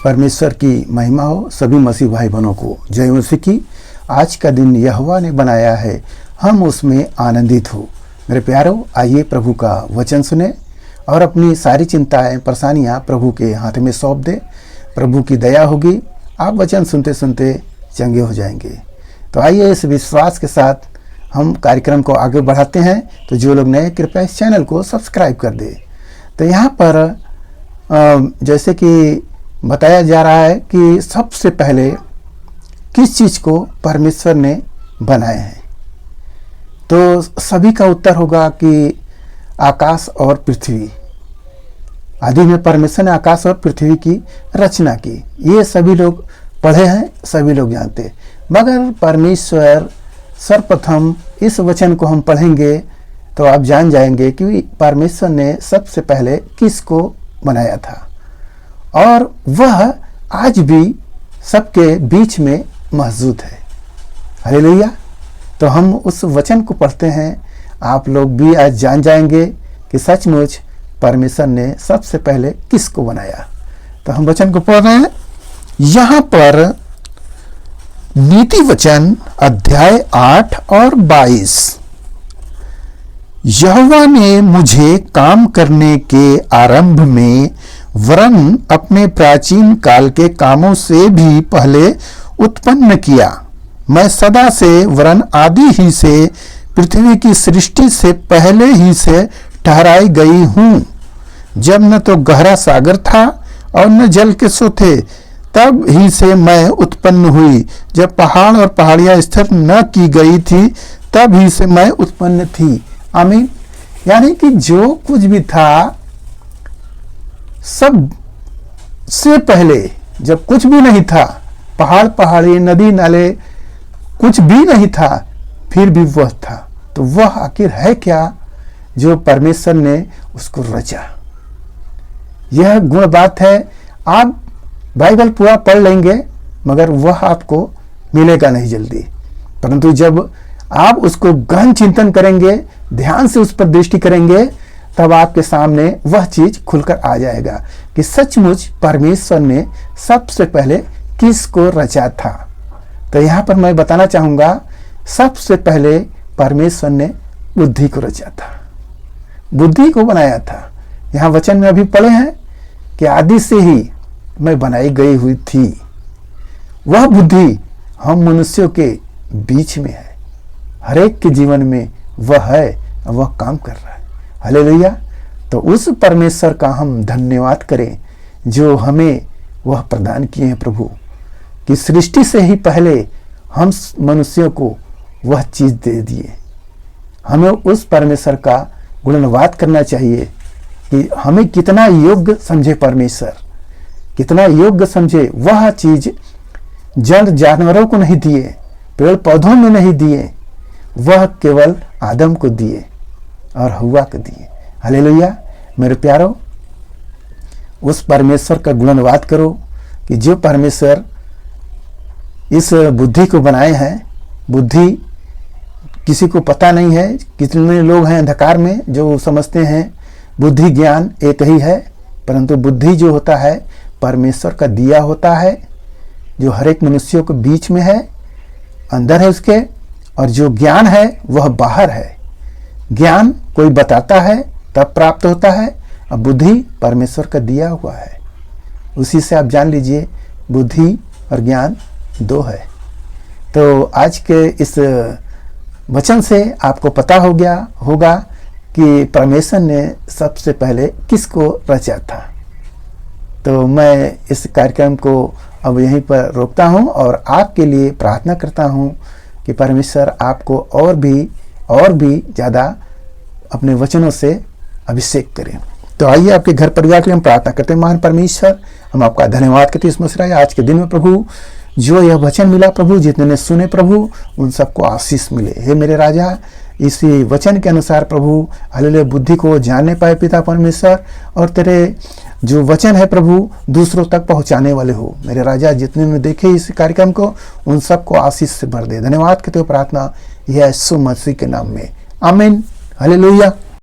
परमेश्वर की महिमा हो। सभी मसीह भाई बहनों को जय मसीह की। आज का दिन यहोवा ने बनाया है, हम उसमें आनंदित हो। मेरे प्यारों, आइए प्रभु का वचन सुने और अपनी सारी चिंताएं परेशानियां प्रभु के हाथ में सौंप दे। प्रभु की दया होगी, आप वचन सुनते सुनते चंगे हो जाएंगे। तो आइए इस विश्वास के साथ हम कार्यक्रम को आगे बढ़ाते हैं। तो जो लोग नए, कृपया इस चैनल को सब्सक्राइब कर दे। तो यहाँ पर जैसे कि बताया जा रहा है कि सबसे पहले किस चीज़ को परमेश्वर ने बनाया है, तो सभी का उत्तर होगा कि आकाश और पृथ्वी। आदि में परमेश्वर ने आकाश और पृथ्वी की रचना की। ये सभी लोग पढ़े हैं, सभी लोग जानते हैं। मगर परमेश्वर सर्वप्रथम इस वचन को हम पढ़ेंगे तो आप जान जाएंगे कि परमेश्वर ने सबसे पहले किसको बनाया था, और वह आज भी सबके बीच में मौजूद है। हालेलुया। तो हम उस वचन को पढ़ते हैं, आप लोग भी आज जान जाएंगे कि सचमुच परमेश्वर ने सबसे पहले किसको बनाया। तो हम वचन को पढ़ रहे हैं। यहाँ पर नीति वचन अध्याय 8 और 22। यहोवा ने मुझे काम करने के आरंभ में वरन अपने प्राचीन काल के कामों से भी पहले उत्पन्न किया। मैं सदा से वरन आदि ही से पृथ्वी की सृष्टि से पहले ही से ठहराई गई हूँ। जब न तो गहरा सागर था और न जल के सोते, तब ही से मैं उत्पन्न हुई। जब पहाड़ और पहाड़ियां स्थिर न की गई थी, तब ही से मैं उत्पन्न थी। आमीन। यानी कि जो कुछ भी था, सब से पहले जब कुछ भी नहीं था, पहाड़ पहाड़ी नदी नाले कुछ भी नहीं था, फिर भी वह था। तो वह आखिर है क्या जो परमेश्वर ने उसको रचा। यह गुण बात है। आप बाइबल पूरा पढ़ लेंगे मगर वह आपको मिलेगा नहीं जल्दी, परंतु जब आप उसको गहन चिंतन करेंगे, ध्यान से उस पर दृष्टि करेंगे, तब आपके सामने वह चीज खुलकर आ जाएगा कि सचमुच परमेश्वर ने सबसे पहले किसको रचा था। तो यहाँ पर मैं बताना चाहूंगा, सबसे पहले परमेश्वर ने बुद्धि को रचा था, बुद्धि को बनाया था। यहाँ वचन में अभी पढ़े हैं कि आदि से ही मैं बनाई गई हुई थी। वह बुद्धि हम मनुष्यों के बीच में है, हर एक के जीवन में वह है, वह काम कर रहा है। हालेलुया। तो उस परमेश्वर का हम धन्यवाद करें जो हमें वह प्रदान किए हैं प्रभु, कि सृष्टि से ही पहले हम मनुष्यों को वह चीज दे दिए। हमें उस परमेश्वर का गुणवाद करना चाहिए कि हमें कितना योग्य समझे परमेश्वर, कितना योग्य समझे। वह चीज जड़ जानवरों को नहीं दिए, पेड़ पौधों में नहीं दिए, वह केवल आदम को दिए और हव्वा को दिए। हालेलुया। मेरे प्यारो, उस परमेश्वर का गुणवाद करो कि जो परमेश्वर इस बुद्धि को बनाए हैं। बुद्धि किसी को पता नहीं है। कितने लोग हैं अंधकार में जो समझते हैं बुद्धि ज्ञान एक ही है, परंतु बुद्धि जो होता है परमेश्वर का दिया होता है, जो हर एक मनुष्यों के बीच में है, अंदर है उसके, और जो ज्ञान है वह बाहर है। ज्ञान कोई बताता है तब प्राप्त होता है, और बुद्धि परमेश्वर का दिया हुआ है। उसी से आप जान लीजिए बुद्धि और ज्ञान दो है। तो आज के इस वचन से आपको पता हो गया होगा कि परमेश्वर ने सबसे पहले किसको रचा था। तो मैं इस कार्यक्रम को अब यहीं पर रोकता हूं और आपके लिए प्रार्थना करता हूं कि परमेश्वर आपको और भी ज़्यादा अपने वचनों से अभिषेक करें। तो आइए आपके घर परिवार के लिए हम प्रार्थना करते हैं। महान परमेश्वर, हम आपका धन्यवाद करते हैं इस मसरा आज के दिन में प्रभु, जो यह वचन मिला प्रभु, जितने ने सुने प्रभु, उन सबको आशीष मिले। हे मेरे राजा, इसी वचन के अनुसार प्रभु हालेलुया बुद्धि को जानने पाए पिता परमेश्वर, और तेरे जो वचन है प्रभु दूसरों तक पहुंचाने वाले हो। मेरे राजा, जितने ने देखे इस कार्यक्रम को, उन सबको आशीष से भर दे। धन्यवाद करते हो प्रार्थना यह यीशु मसीह के नाम में, आमीन। हालेलुया।